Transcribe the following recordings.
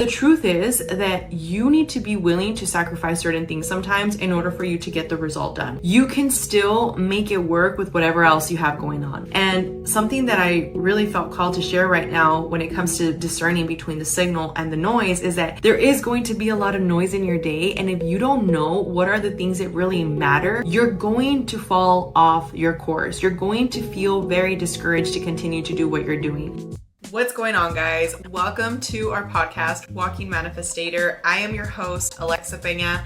The truth is that you need to be willing to sacrifice certain things sometimes in order for you to get the result done. You can still make it work with whatever else you have going on. And something that I really felt called to share right now when it comes to discerning between the signal and the noise is that there is going to be a lot of noise in your day. And if you don't know what are the things that really matter, you're going to fall off your course. You're going to feel very discouraged to continue to do what you're doing. What's going on, guys? Welcome to our podcast, Walking Manifestator. I am your host, Alexa Peña.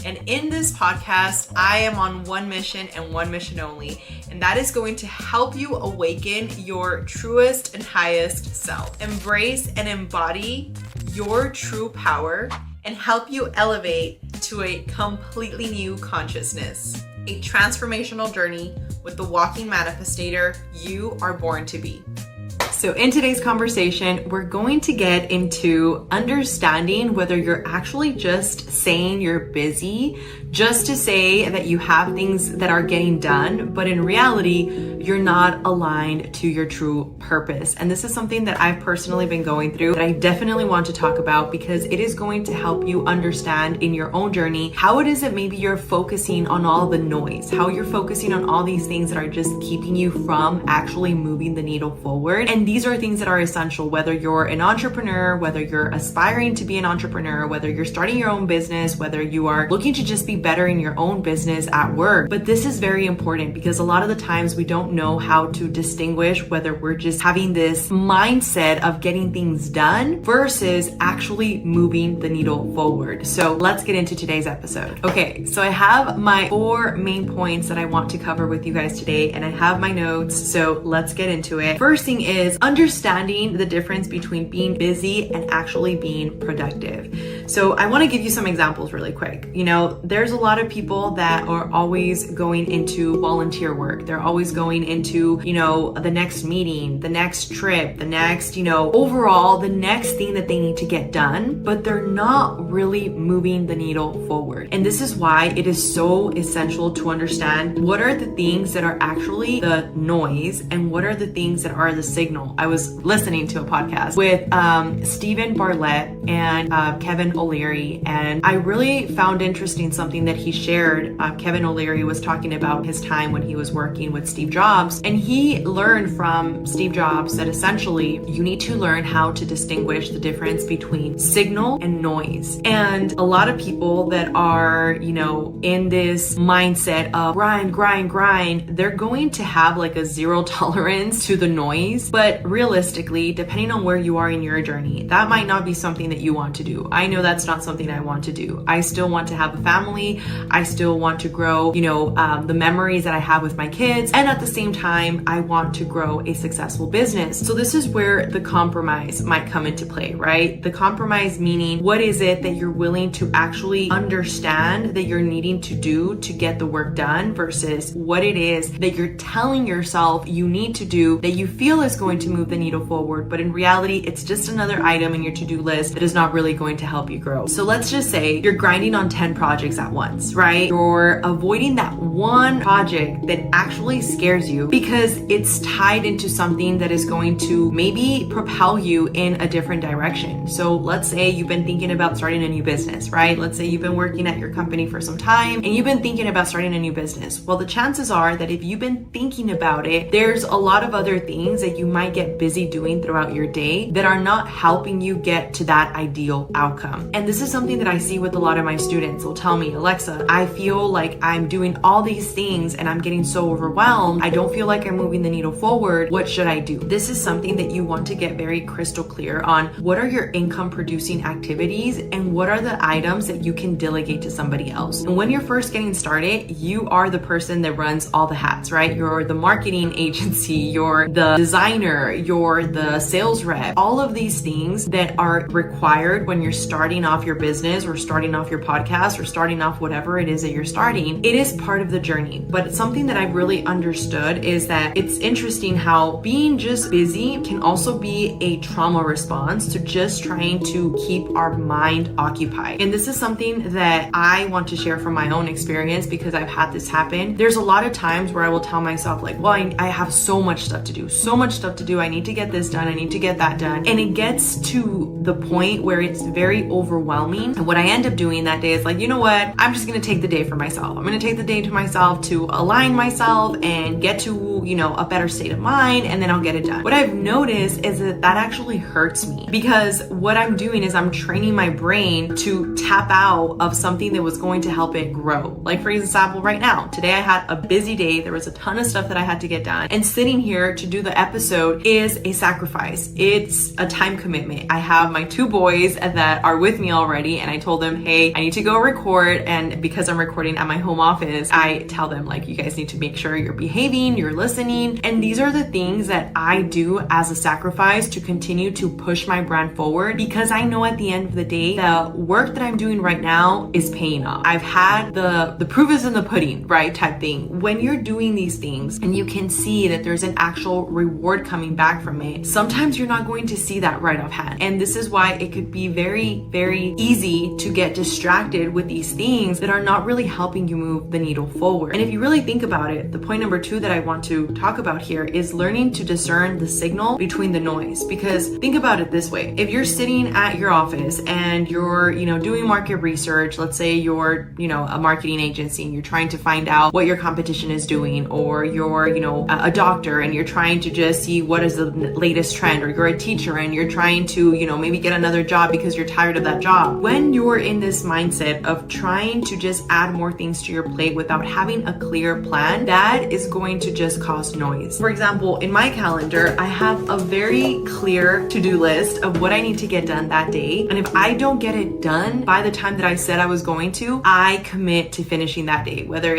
And in this podcast, I am on one mission and one mission only, and that is going to help you awaken your truest and highest self. Embrace and embody your true power and help you elevate to a completely new consciousness. A transformational journey with the Walking Manifestator you are born to be. So in today's conversation, we're going to get into understanding whether you're actually just saying you're busy just to say that you have things that are getting done, but in reality, you're not aligned to your true purpose. And this is something that I've personally been going through that I definitely want to talk about because it is going to help you understand in your own journey how it is that maybe you're focusing on all the noise, how you're focusing on all these things that are just keeping you from actually moving the needle forward. And these are things that are essential, whether you're an entrepreneur, whether you're aspiring to be an entrepreneur, whether you're starting your own business, whether you are looking to just be better in your own business at work. But this is very important because a lot of the times we don't know how to distinguish whether we're just having this mindset of getting things done versus actually moving the needle forward. So let's get into today's episode. Okay, so I have my 4 main points that I want to cover with you guys today, and I have my notes, so let's get into it. First thing is understanding the difference between being busy and actually being productive. So I want to give you some examples really quick. You know, there's a lot of people that are always going into volunteer work. They're always going into, the next meeting, the next trip, the next, overall, the next thing that they need to get done, but they're not really moving the needle forward. And this is why it is so essential to understand what are the things that are actually the noise and what are the things that are the signal. I was listening to a podcast with Stephen Bartlett and Kevin O'Leary, and I really found interesting something that he shared. Kevin O'Leary was talking about his time when he was working with Steve Jobs, and he learned from Steve Jobs that essentially you need to learn how to distinguish the difference between signal and noise. And a lot of people that are, in this mindset of grind, they're going to have like a zero tolerance to the noise. But realistically, depending on where you are in your journey, that might not be something that you want to do. I know that's not something I want to do. I still want to have a family. I still want to grow, the memories that I have with my kids. And at the same time, I want to grow a successful business. So this is where the compromise might come into play, right? The compromise meaning, what is it that you're willing to actually understand that you're needing to do to get the work done versus what it is that you're telling yourself you need to do that you feel is going to move the needle forward, but in reality, it's just another item in your to-do list that is not really going to help you grow. So let's just say you're grinding on 10 projects at once, right? You're avoiding that one project that actually scares you because it's tied into something that is going to maybe propel you in a different direction. So let's say you've been thinking about starting a new business, right? Let's say you've been working at your company for some time and you've been thinking about starting a new business. Well, the chances are that if you've been thinking about it, there's a lot of other things that you might get busy doing throughout your day that are not helping you get to that ideal outcome. And this is something that I see with a lot of my students. They'll tell me, Alexa, I feel like I'm doing all these things and I'm getting so overwhelmed. I don't feel like I'm moving the needle forward. What should I do? This is something that you want to get very crystal clear on. What are your income producing activities and what are the items that you can delegate to somebody else? And when you're first getting started, you are the person that runs all the hats, right? You're the marketing agency, you're the designer, you're the sales rep, all of these things that are required when you're starting starting off your business or starting off your podcast or starting off whatever it is that you're starting, it is part of the journey. But something that I've really understood is that it's interesting how being just busy can also be a trauma response to just trying to keep our mind occupied. And this is something that I want to share from my own experience because I've had this happen. There's a lot of times where I will tell myself like, well, I have so much stuff to do. I need to get this done. I need to get that done. And it gets to the point where it's very overwhelming. And what I end up doing that day is like, you know what? I'm just going to take the day for myself. I'm going to take the day to myself to align myself and get to, a better state of mind, and then I'll get it done. What I've noticed is that actually hurts me because what I'm doing is I'm training my brain to tap out of something that was going to help it grow. Like for example, right now, today I had a busy day. There was a ton of stuff that I had to get done, and sitting here to do the episode is a sacrifice. It's a time commitment. I have my 2 boys that are with me already, and I told them, hey, I need to go record. And because I'm recording at my home office, I tell them like, you guys need to make sure you're behaving, you're listening. And these are the things that I do as a sacrifice to continue to push my brand forward, because I know at the end of the day, the work that I'm doing right now is paying off. I've had the proof is in the pudding, right? Type thing. When you're doing these things and you can see that there's an actual reward coming back from it, sometimes you're not going to see that right offhand. And this is why it could be very, very easy to get distracted with these things that are not really helping you move the needle forward. And if you really think about it, the point number 2 that I want to talk about here is learning to discern the signal between the noise. Because think about it this way. If you're sitting at your office and you're, doing market research, let's say you're, a marketing agency and you're trying to find out what your competition is doing, or you're, a doctor and you're trying to just see what is the latest trend, or you're a teacher and you're trying to, maybe get another job because you're tired of that job. When you're in this mindset of trying to just add more things to your plate without having a clear plan, that is going to just cause noise. For example, in my calendar, I have a very clear to-do list of what I need to get done that day. And if I don't get it done by the time that I said I was going to, I commit to finishing that day. Whether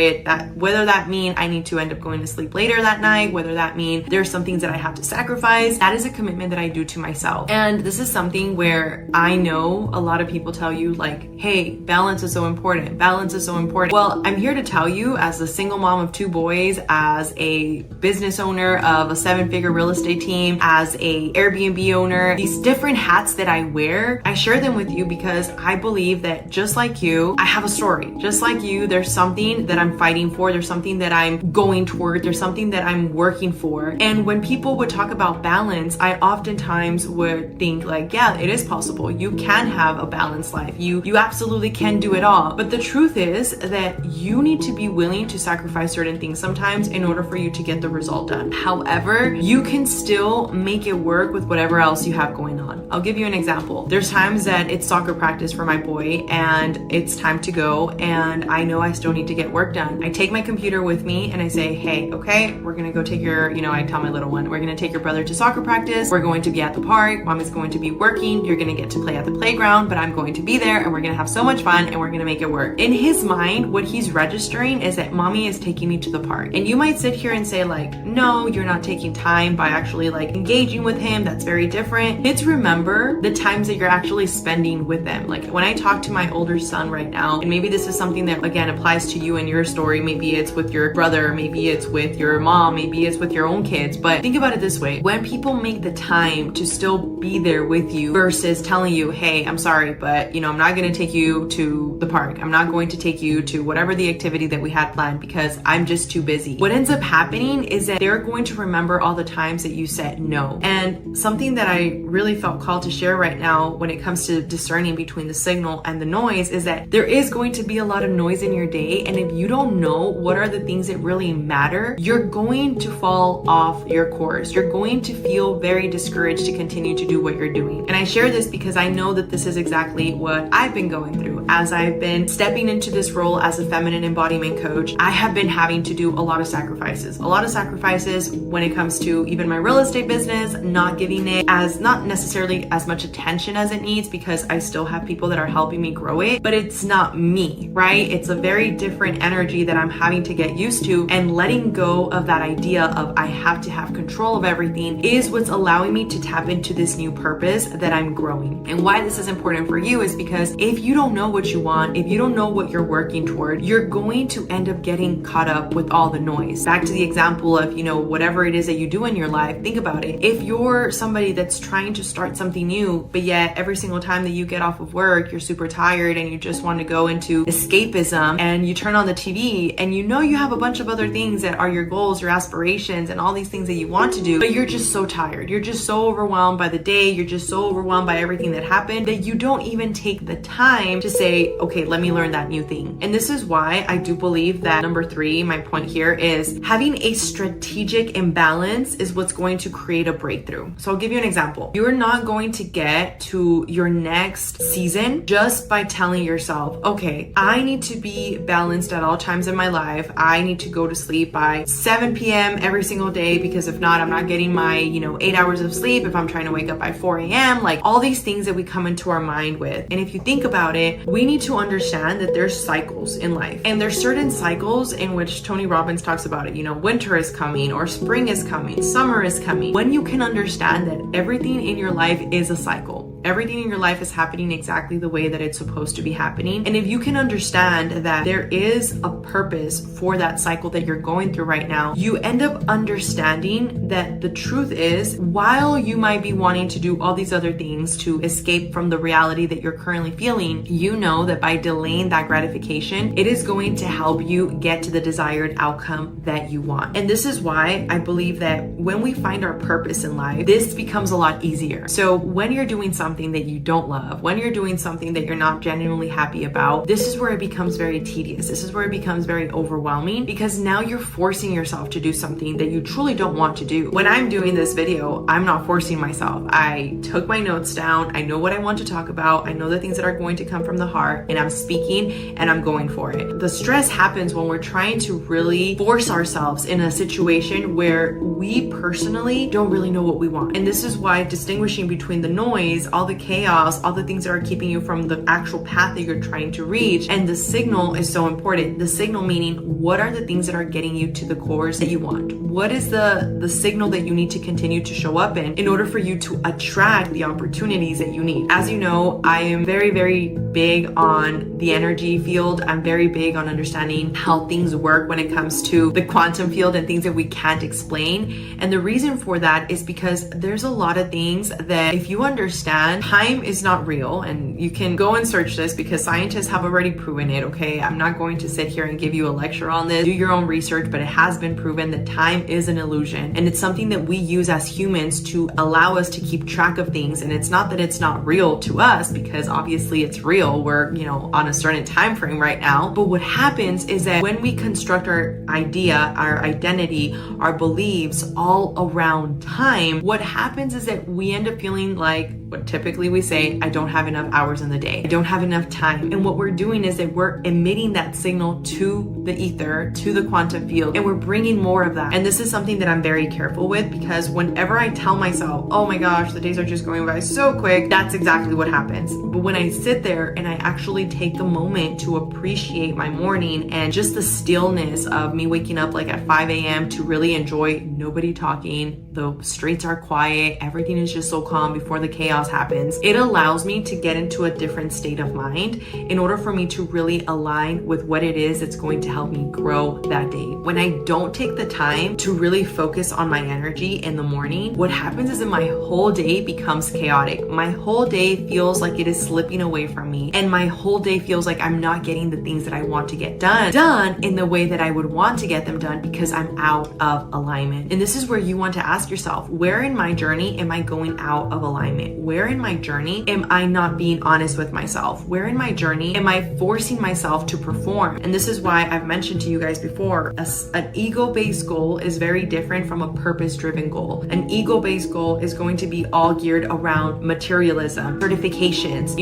that mean I need to end up going to sleep later that night, whether that mean there's some things that I have to sacrifice, that is a commitment that I do to myself. And this is something where I know a lot of people tell you like, hey, balance is so important. Balance is so important. Well, I'm here to tell you, as a single mom of 2 boys, as a business owner of a 7-figure real estate team, as a Airbnb owner, these different hats that I wear, I share them with you because I believe that just like you, I have a story. Just like you, there's something that I'm fighting for. There's something that I'm going toward. There's something that I'm working for. And when people would talk about balance, I oftentimes would think like, yeah, it is possible. You can have a balanced life. You absolutely can do it all. But the truth is that you need to be willing to sacrifice certain things sometimes in order for you to get the result done. However, you can still make it work with whatever else you have going on. I'll give you an example. There's times that it's soccer practice for my boy and it's time to go, and I know I still need to get work done. I take my computer with me and I say, hey, okay, we're gonna go take your, I tell my little one, we're gonna take your brother to soccer practice. We're going to be at the park. Mom is going to be working. You're gonna get to play at the playground, but I'm going to be there and we're gonna have so much fun and we're gonna make it work. In his mind, what he's registering is that mommy is taking me to the park. And you might sit here and say like, no, you're not taking time by actually like engaging with him. That's very different. It's remember the times that you're actually spending with them. Like when I talk to my older son right now, and maybe this is something that again applies to you and your story. Maybe it's with your brother, maybe it's with your mom, maybe it's with your own kids. But think about it this way. When people make the time to still be there with you versus telling you, hey, I'm sorry, but I'm not going to take you to the park. I'm not going to take you to whatever the activity that we had planned because I'm just too busy. What ends up happening is that they're going to remember all the times that you said no. And something that I really felt called to share right now when it comes to discerning between the signal and the noise is that there is going to be a lot of noise in your day. And if you don't know what are the things that really matter, you're going to fall off your course. You're going to feel very discouraged to continue to do what you're doing. And I share this because I know that this is exactly what I've been going through. As I've been stepping into this role as a feminine embodiment coach, I have been having to do a lot of sacrifices. A lot of sacrifices when it comes to even my real estate business, not giving it as not necessarily as much attention as it needs because I still have people that are helping me grow it, but it's not me, right? It's a very different energy that I'm having to get used to, and letting go of that idea of I have to have control of everything is what's allowing me to tap into this new purpose that I'm growing. And why this is important important for you is because if you don't know what you want, if you don't know what you're working toward, you're going to end up getting caught up with all the noise. Back to the example of, whatever it is that you do in your life, think about it. If you're somebody that's trying to start something new, but yet every single time that you get off of work, you're super tired and you just want to go into escapism, and you turn on the TV and you have a bunch of other things that are your goals, your aspirations, and all these things that you want to do, but you're just so tired. You're just so overwhelmed by the day. You're just so overwhelmed by everything that happened that you don't even take the time to say, okay, let me learn that new thing. And this is why I do believe that number 3, my point here is having a strategic imbalance is what's going to create a breakthrough. So I'll give you an example. You're not going to get to your next season just by telling yourself, okay, I need to be balanced at all times in my life. I need to go to sleep by 7 p.m. every single day, because if not, I'm not getting my, 8 hours of sleep if I'm trying to wake up by 4 a.m. Like all these things that we come into our mind with. And if you think about it, we need to understand that there's cycles in life. And there's certain cycles in which Tony Robbins talks about it. Winter is coming, or spring is coming, summer is coming. When you can understand that everything in your life is a cycle. Everything in your life is happening exactly the way that it's supposed to be happening. And if you can understand that there is a purpose for that cycle that you're going through right now, you end up understanding that the truth is, while you might be wanting to do all these other things to escape from the reality that you're currently feeling, you know that by delaying that gratification, it is going to help you get to the desired outcome that you want. And this is why I believe that when we find our purpose in life, this becomes a lot easier. So when you're doing something that you don't love, when you're doing something that you're not genuinely happy about, this is where it becomes very tedious. This is where it becomes very overwhelming, because now you're forcing yourself to do something that you truly don't want to do. When I'm doing this video, I'm not forcing myself. I took my notes down. I know what I want to talk about. I know the things that are going to come from the heart, and I'm speaking and I'm going for it. The stress happens when we're trying to really force ourselves in a situation where we personally don't really know what we want. And this is why distinguishing between the noise, all the chaos, all the things that are keeping you from the actual path that you're trying to reach, and the signal is so important. The signal meaning, what are the things that are getting you to the course that you want? What is the signal that you need to continue to show up in order for you to attract the opportunities that you need? As you know, I am very, very big on the energy field. I'm very big on understanding how things work when it comes to the quantum field and things that we can't explain. And the reason for that is because there's a lot of things that if you understand, time is not real. And you can go and search this because scientists have already proven it, okay? I'm not going to sit here and give you a lecture on this. Do your own research, but it has been proven that time is an illusion. And it's something that we use as humans to allow us to keep track of things. And it's not that it's not real to us, because obviously it's real. We're, on a certain time frame right now. But what happens is that when we construct our idea, our identity, our beliefs all around time, what happens is that we end up feeling like what typically we say, I don't have enough hours in the day. I don't have enough time. And what we're doing is that we're emitting that signal to the ether, to the quantum field, and we're bringing more of that. And this is something that I'm very careful with, because whenever I tell myself, oh my gosh, the days are just going by so quick, that's exactly what happens. But when I sit there and I actually take the moment to appreciate my morning and just the stillness of me waking up like at 5 a.m. to really enjoy nobody talking, the streets are quiet, everything is just so calm before the chaos happens, it allows me to get into a different state of mind in order for me to really align with what it is that's going to help me grow that day. When I don't take the time to really focus on my energy in the morning, what happens is that my whole day becomes chaotic. My whole day feels like it is slipping away from me, and my whole day feels like I'm not getting the things that I want to get done in the way that I would want to get them done, because I'm out of alignment. And this is where you want to ask yourself, where in my journey am I going out of alignment? Where in my journey am I not being honest with myself? Where in my journey am I forcing myself to perform? And this is why I've mentioned to you guys before, an ego-based goal is very different from a purpose-driven goal. An ego-based goal is going to be all geared around materialism, certifications,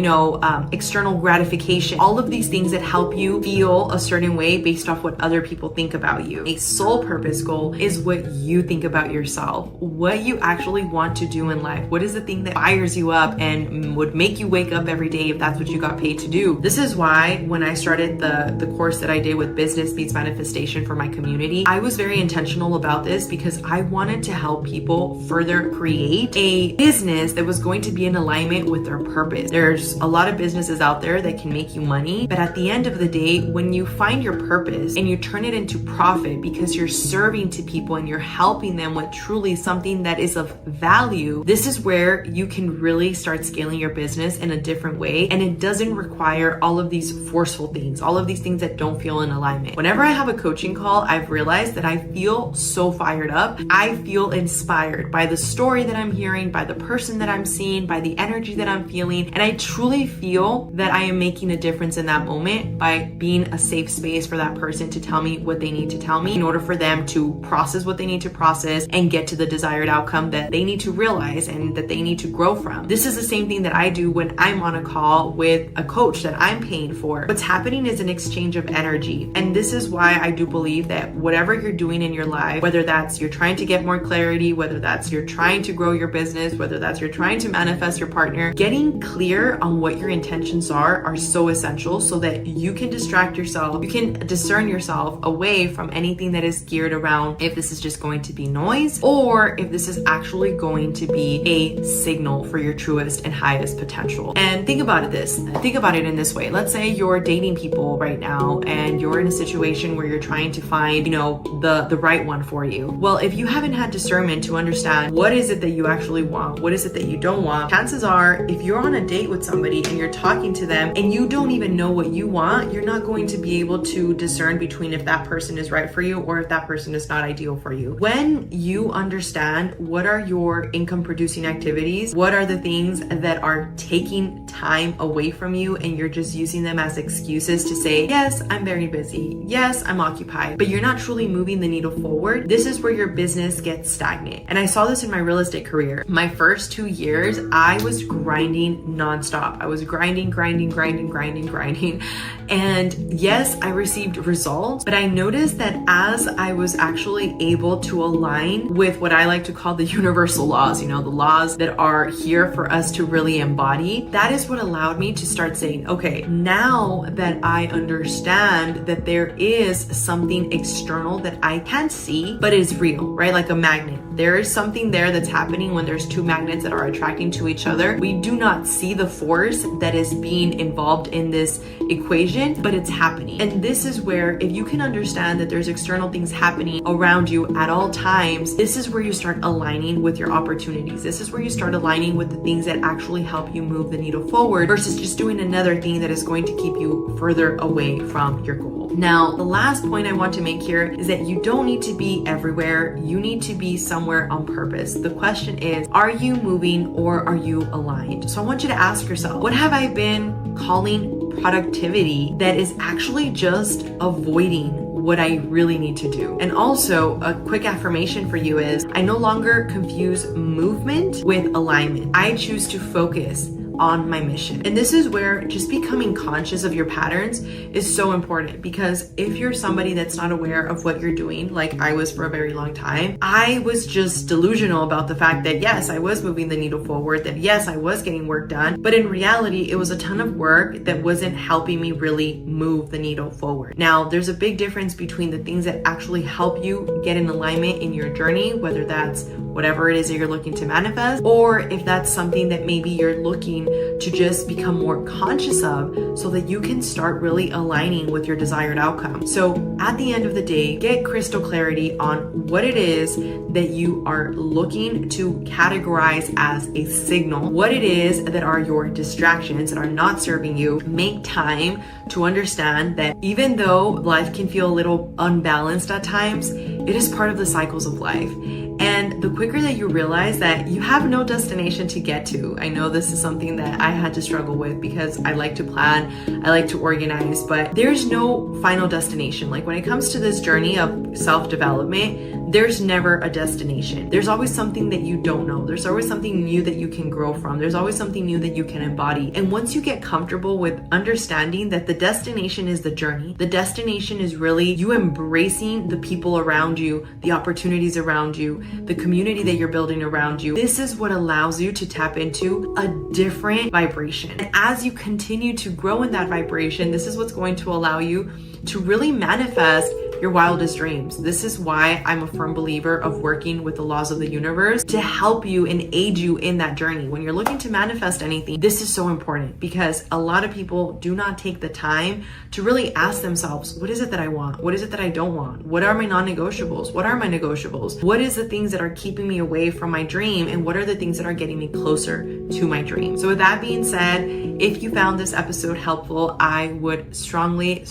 external gratification, all of these things that help you feel a certain way based off what other people think about you. A soul purpose goal is what you think about yourself, what you actually want to do in life. What is the thing that fires you up and would make you wake up every day if that's what you got paid to do. This is why when I started the course that I did with Business Meets Manifestation for my community, I was very intentional about this because I wanted to help people further create a business that was going to be in alignment with their purpose. There's a lot of businesses out there that can make you money, but at the end of the day, when you find your purpose and you turn it into profit because you're serving to people and you're helping them with truly something that is of value, this is where you can really start scaling your business in a different way. And it doesn't require all of these forceful things, all of these things that don't feel in alignment. Whenever I have a coaching call, I've realized that I feel so fired up. I feel inspired by the story that I'm hearing, by the person that I'm seeing, by the energy that I'm feeling. And I truly feel that I am making a difference in that moment by being a safe space for that person to tell me what they need to tell me in order for them to process what they need to process and get to the desired outcome that they need to realize and that they need to grow from. This is the same thing that I do when I'm on a call with a coach that I'm paying for. What's happening is an exchange of energy. And this is why I do believe that whatever you're doing in your life, whether that's you're trying to get more clarity, whether that's you're trying to grow your business, whether that's you're trying to manifest your partner, getting clear on what your intentions are so essential so that you can distract yourself, you can discern yourself away from anything that is geared around if this is just going to be noise or if this is actually going to be a signal for your truest and highest potential. And think about it in this way. Let's say you're dating people right now and you're in a situation where you're trying to find, the right one for you. Well, if you haven't had discernment to understand what is it that you actually want, what is it that you don't want, chances are if you're on a date with somebody and you're talking to them and you don't even know what you want, you're not going to be able to discern between if that person is right for you or if that person is not ideal for you. When you understand what are your income producing activities, what are the things that are taking time away from you and you're just using them as excuses to say, yes, I'm very busy. Yes, I'm occupied, but you're not truly moving the needle forward. This is where your business gets stagnant. And I saw this in my real estate career. My first 2 years, I was grinding nonstop. I was grinding. And yes, I received results, but I noticed that as I was actually able to align with what I like to call the universal laws, the laws that are here for us to really embody, that is what allowed me to start saying, okay, now that I understand that there is something external that I can't see, but is real, right? Like a magnet. There is something there that's happening when there's two magnets that are attracting to each other. We do not see the force that is being involved in this equation, but it's happening. And this is where, if you can understand that there's external things happening around you at all times, this is where you start aligning with your opportunities. This is where you start aligning with the things that actually help you move the needle forward versus just doing another thing that is going to keep you further away from your goal. Now, the last point I want to make here is that you don't need to be everywhere. You need to be somewhere on purpose. The question is, are you moving or are you aligned? So I want you to ask yourself, what have I been calling productivity that is actually just avoiding what I really need to do? And also, a quick affirmation for you is, I no longer confuse movement with alignment. I choose to focus on my mission. And this is where just becoming conscious of your patterns is so important, because if you're somebody that's not aware of what you're doing, like I was for a very long time, I was just delusional about the fact that yes, I was moving the needle forward, that yes, I was getting work done, but in reality, it was a ton of work that wasn't helping me really move the needle forward. Now, there's a big difference between the things that actually help you get in alignment in your journey, whether that's whatever it is that you're looking to manifest, or if that's something that maybe you're looking to just become more conscious of so that you can start really aligning with your desired outcome. So at the end of the day, get crystal clarity on what it is that you are looking to categorize as a signal, what it is that are your distractions that are not serving you. Make time to understand that even though life can feel a little unbalanced at times, it is part of the cycles of life. And the quicker that you realize that you have no destination to get to, I know this is something that I had to struggle with because I like to plan, I like to organize, but there's no final destination. Like when it comes to this journey of self-development, there's never a destination. There's always something that you don't know. There's always something new that you can grow from. There's always something new that you can embody. And once you get comfortable with understanding that the destination is the journey, the destination is really you embracing the people around you, the opportunities around you, the community that you're building around you. This is what allows you to tap into a different vibration. And as you continue to grow in that vibration, this is what's going to allow you to really manifest your wildest dreams. This is why I'm a firm believer of working with the laws of the universe to help you and aid you in that journey. When you're looking to manifest anything, this is so important because a lot of people do not take the time to really ask themselves, what is it that I want? What is it that I don't want? What are my non-negotiables? What are my negotiables? What is the things that are keeping me away from my dream? And what are the things that are getting me closer to my dream? So with that being said, if you found this episode helpful, I would strongly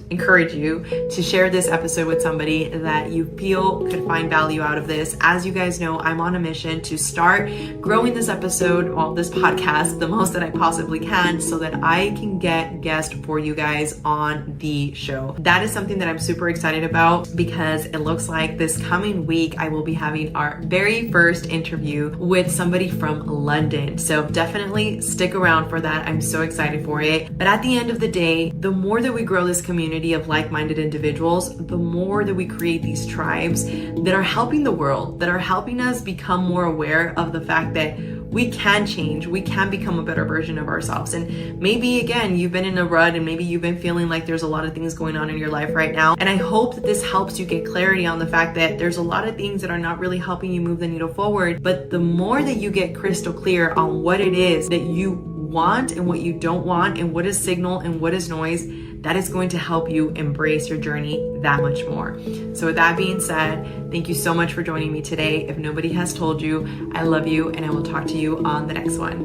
encourage you to share this episode with somebody that you feel could find value out of this. As you guys know, I'm on a mission to start growing this podcast, the most that I possibly can so that I can get guests for you guys on the show. That is something that I'm super excited about because it looks like this coming week I will be having our very first interview with somebody from London. So definitely stick around for that. I'm so excited for it. But at the end of the day, the more that we grow this community of like-minded individuals, the more that we create these tribes that are helping the world, that are helping us become more aware of the fact that we can change, we can become a better version of ourselves. And maybe again, you've been in a rut and maybe you've been feeling like there's a lot of things going on in your life right now. And I hope that this helps you get clarity on the fact that there's a lot of things that are not really helping you move the needle forward. But the more that you get crystal clear on what it is that you want and what you don't want and what is signal and what is noise, that is going to help you embrace your journey that much more. So with that being said, thank you so much for joining me today. If nobody has told you, I love you and I will talk to you on the next one.